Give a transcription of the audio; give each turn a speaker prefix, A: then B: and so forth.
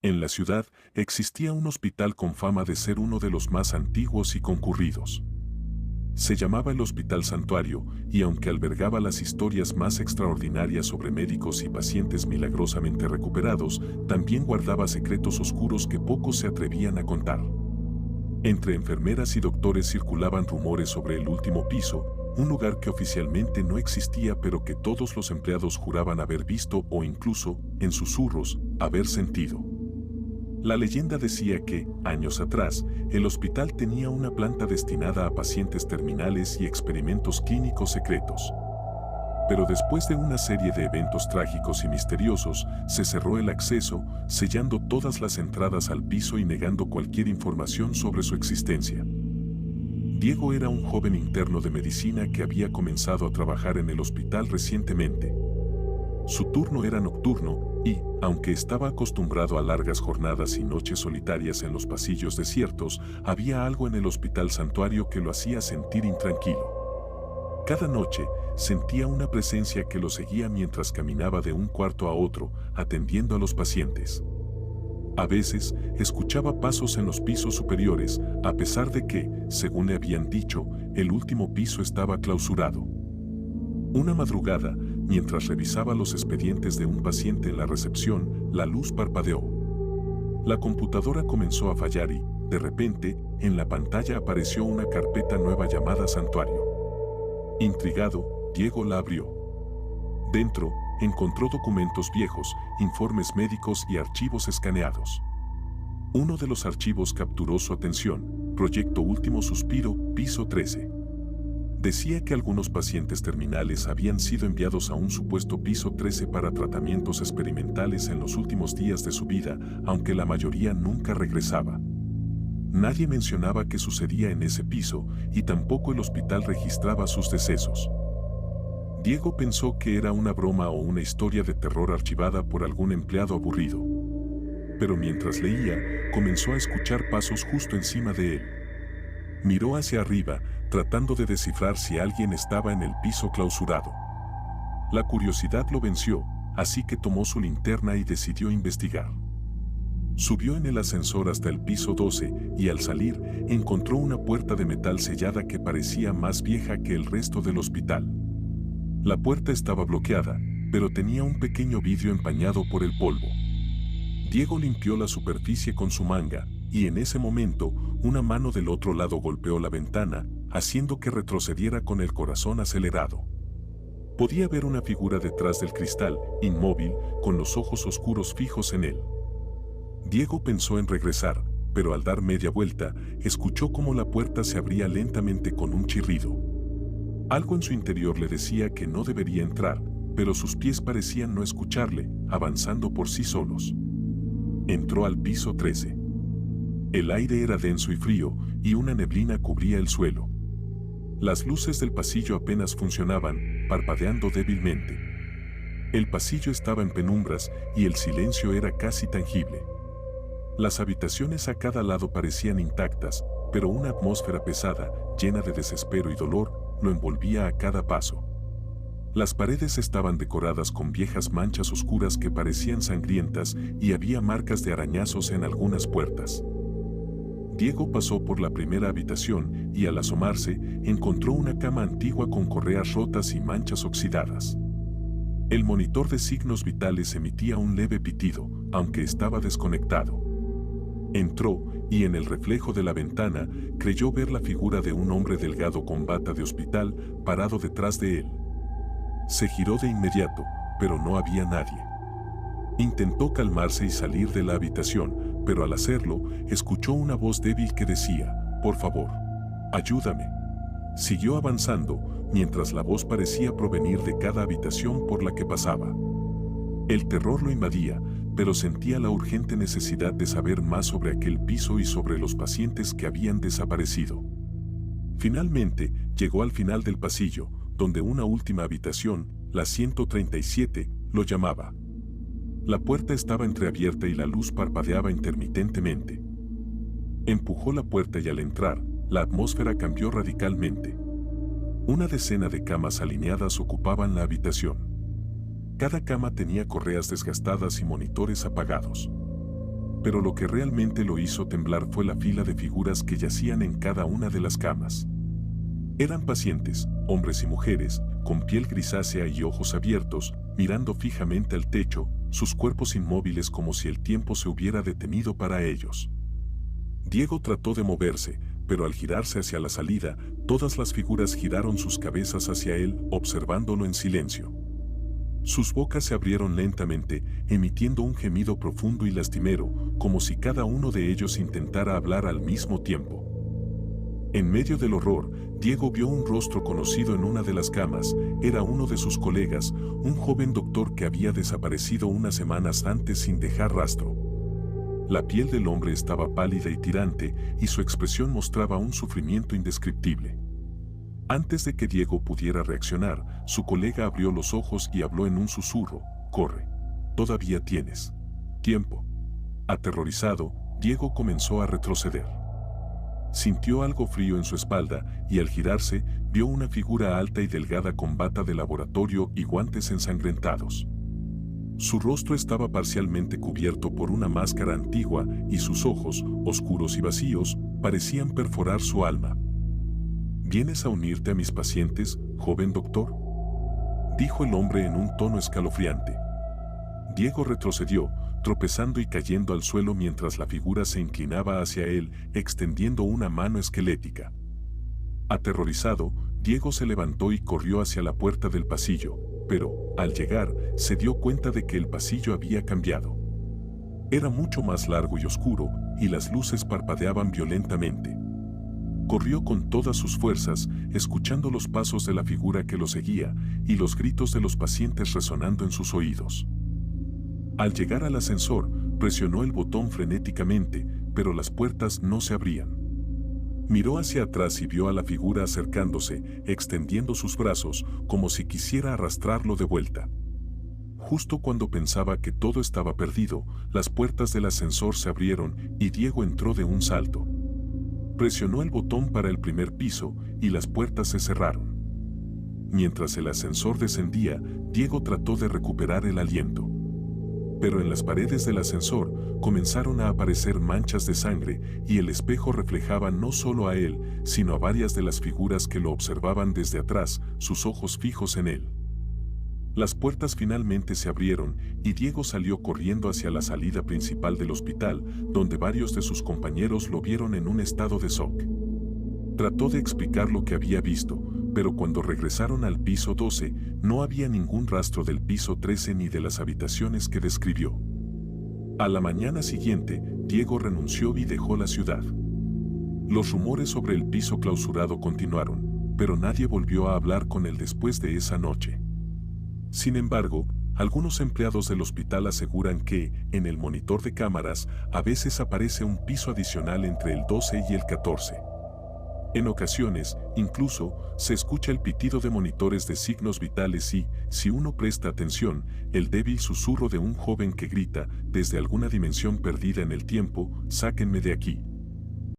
A: En la ciudad existía un hospital con fama de ser uno de los más antiguos y concurridos. Se llamaba el Hospital Santuario, y aunque albergaba las historias más extraordinarias sobre médicos y pacientes milagrosamente recuperados, también guardaba secretos oscuros que pocos se atrevían a contar. Entre enfermeras y doctores circulaban rumores sobre el último piso, un lugar que oficialmente no existía pero que todos los empleados juraban haber visto o incluso, en susurros, haber sentido. La leyenda decía que, años atrás, el hospital tenía una planta destinada a pacientes terminales y experimentos clínicos secretos. Pero después de una serie de eventos trágicos y misteriosos, se cerró el acceso, sellando todas las entradas al piso y negando cualquier información sobre su existencia. Diego era un joven interno de medicina que había comenzado a trabajar en el hospital recientemente. Su turno era nocturno y, aunque estaba acostumbrado a largas jornadas y noches solitarias en los pasillos desiertos, había algo en el Hospital Santuario que lo hacía sentir intranquilo. Cada noche sentía una presencia que lo seguía mientras caminaba de un cuarto a otro, atendiendo a los pacientes. A veces, escuchaba pasos en los pisos superiores, a pesar de que, según le habían dicho, el último piso estaba clausurado. Una madrugada, mientras revisaba los expedientes de un paciente en la recepción, la luz parpadeó. La computadora comenzó a fallar y, de repente, en la pantalla apareció una carpeta nueva llamada Santuario. Intrigado, Diego la abrió. Dentro, encontró documentos viejos, informes médicos y archivos escaneados. Uno de los archivos capturó su atención: Proyecto Último Suspiro, piso 13. Decía que algunos pacientes terminales habían sido enviados a un supuesto piso 13 para tratamientos experimentales en los últimos días de su vida, aunque la mayoría nunca regresaba. Nadie mencionaba qué sucedía en ese piso y tampoco el hospital registraba sus decesos. Diego pensó que era una broma o una historia de terror archivada por algún empleado aburrido. Pero mientras leía, comenzó a escuchar pasos justo encima de él. Miró hacia arriba, tratando de descifrar si alguien estaba en el piso clausurado. La curiosidad lo venció, así que tomó su linterna y decidió investigar. Subió en el ascensor hasta el piso 12 y al salir, encontró una puerta de metal sellada que parecía más vieja que el resto del hospital. La puerta estaba bloqueada, pero tenía un pequeño vidrio empañado por el polvo. Diego limpió la superficie con su manga, y en ese momento, una mano del otro lado golpeó la ventana, haciendo que retrocediera con el corazón acelerado. Podía ver una figura detrás del cristal, inmóvil, con los ojos oscuros fijos en él. Diego pensó en regresar, pero al dar media vuelta, escuchó cómo la puerta se abría lentamente con un chirrido. Algo en su interior le decía que no debería entrar, pero sus pies parecían no escucharle, avanzando por sí solos. Entró al piso 13. El aire era denso y frío, y una neblina cubría el suelo. Las luces del pasillo apenas funcionaban, parpadeando débilmente. El pasillo estaba en penumbras, y el silencio era casi tangible. Las habitaciones a cada lado parecían intactas, pero una atmósfera pesada, llena de desespero y dolor, lo envolvía a cada paso. Las paredes estaban decoradas con viejas manchas oscuras que parecían sangrientas y había marcas de arañazos en algunas puertas. Diego pasó por la primera habitación y al asomarse, encontró una cama antigua con correas rotas y manchas oxidadas. El monitor de signos vitales emitía un leve pitido, aunque estaba desconectado. Entró y en el reflejo de la ventana creyó ver la figura de un hombre delgado con bata de hospital parado detrás de él. Se giró de inmediato, pero no había nadie. Intentó calmarse y salir de la habitación, pero al hacerlo, escuchó una voz débil que decía: «Por favor, ayúdame». Siguió avanzando, mientras la voz parecía provenir de cada habitación por la que pasaba. El terror lo invadía, pero sentía la urgente necesidad de saber más sobre aquel piso y sobre los pacientes que habían desaparecido. Finalmente, llegó al final del pasillo, donde una última habitación, la 137, lo llamaba. La puerta estaba entreabierta y la luz parpadeaba intermitentemente. Empujó la puerta y al entrar, la atmósfera cambió radicalmente. Una decena de camas alineadas ocupaban la habitación. Cada cama tenía correas desgastadas y monitores apagados. Pero lo que realmente lo hizo temblar fue la fila de figuras que yacían en cada una de las camas. Eran pacientes, hombres y mujeres, con piel grisácea y ojos abiertos, mirando fijamente al techo, sus cuerpos inmóviles como si el tiempo se hubiera detenido para ellos. Diego trató de moverse, pero al girarse hacia la salida, todas las figuras giraron sus cabezas hacia él, observándolo en silencio. Sus bocas se abrieron lentamente, emitiendo un gemido profundo y lastimero, como si cada uno de ellos intentara hablar al mismo tiempo. En medio del horror, Diego vio un rostro conocido en una de las camas. Era uno de sus colegas, un joven doctor que había desaparecido unas semanas antes sin dejar rastro. La piel del hombre estaba pálida y tirante, y su expresión mostraba un sufrimiento indescriptible. Antes de que Diego pudiera reaccionar, su colega abrió los ojos y habló en un susurro: «Corre. Todavía tienes tiempo». Aterrorizado, Diego comenzó a retroceder. Sintió algo frío en su espalda y al girarse, vio una figura alta y delgada con bata de laboratorio y guantes ensangrentados. Su rostro estaba parcialmente cubierto por una máscara antigua y sus ojos, oscuros y vacíos, parecían perforar su alma. «¿Vienes a unirte a mis pacientes, joven doctor?», dijo el hombre en un tono escalofriante. Diego retrocedió, tropezando y cayendo al suelo mientras la figura se inclinaba hacia él, extendiendo una mano esquelética. Aterrorizado, Diego se levantó y corrió hacia la puerta del pasillo, pero, al llegar, se dio cuenta de que el pasillo había cambiado. Era mucho más largo y oscuro, y las luces parpadeaban violentamente. Corrió con todas sus fuerzas, escuchando los pasos de la figura que lo seguía y los gritos de los pacientes resonando en sus oídos. Al llegar al ascensor, presionó el botón frenéticamente, pero las puertas no se abrían. Miró hacia atrás y vio a la figura acercándose, extendiendo sus brazos, como si quisiera arrastrarlo de vuelta. Justo cuando pensaba que todo estaba perdido, las puertas del ascensor se abrieron y Diego entró de un salto. Presionó el botón para el primer piso y las puertas se cerraron. Mientras el ascensor descendía, Diego trató de recuperar el aliento. Pero en las paredes del ascensor comenzaron a aparecer manchas de sangre y el espejo reflejaba no solo a él, sino a varias de las figuras que lo observaban desde atrás, sus ojos fijos en él. Las puertas finalmente se abrieron y Diego salió corriendo hacia la salida principal del hospital, donde varios de sus compañeros lo vieron en un estado de shock. Trató de explicar lo que había visto, pero cuando regresaron al piso 12, no había ningún rastro del piso 13 ni de las habitaciones que describió. A la mañana siguiente, Diego renunció y dejó la ciudad. Los rumores sobre el piso clausurado continuaron, pero nadie volvió a hablar con él después de esa noche. Sin embargo, algunos empleados del hospital aseguran que, en el monitor de cámaras, a veces aparece un piso adicional entre el 12 y el 14. En ocasiones, incluso, se escucha el pitido de monitores de signos vitales y, si uno presta atención, el débil susurro de un joven que grita, desde alguna dimensión perdida en el tiempo: «Sáquenme de aquí».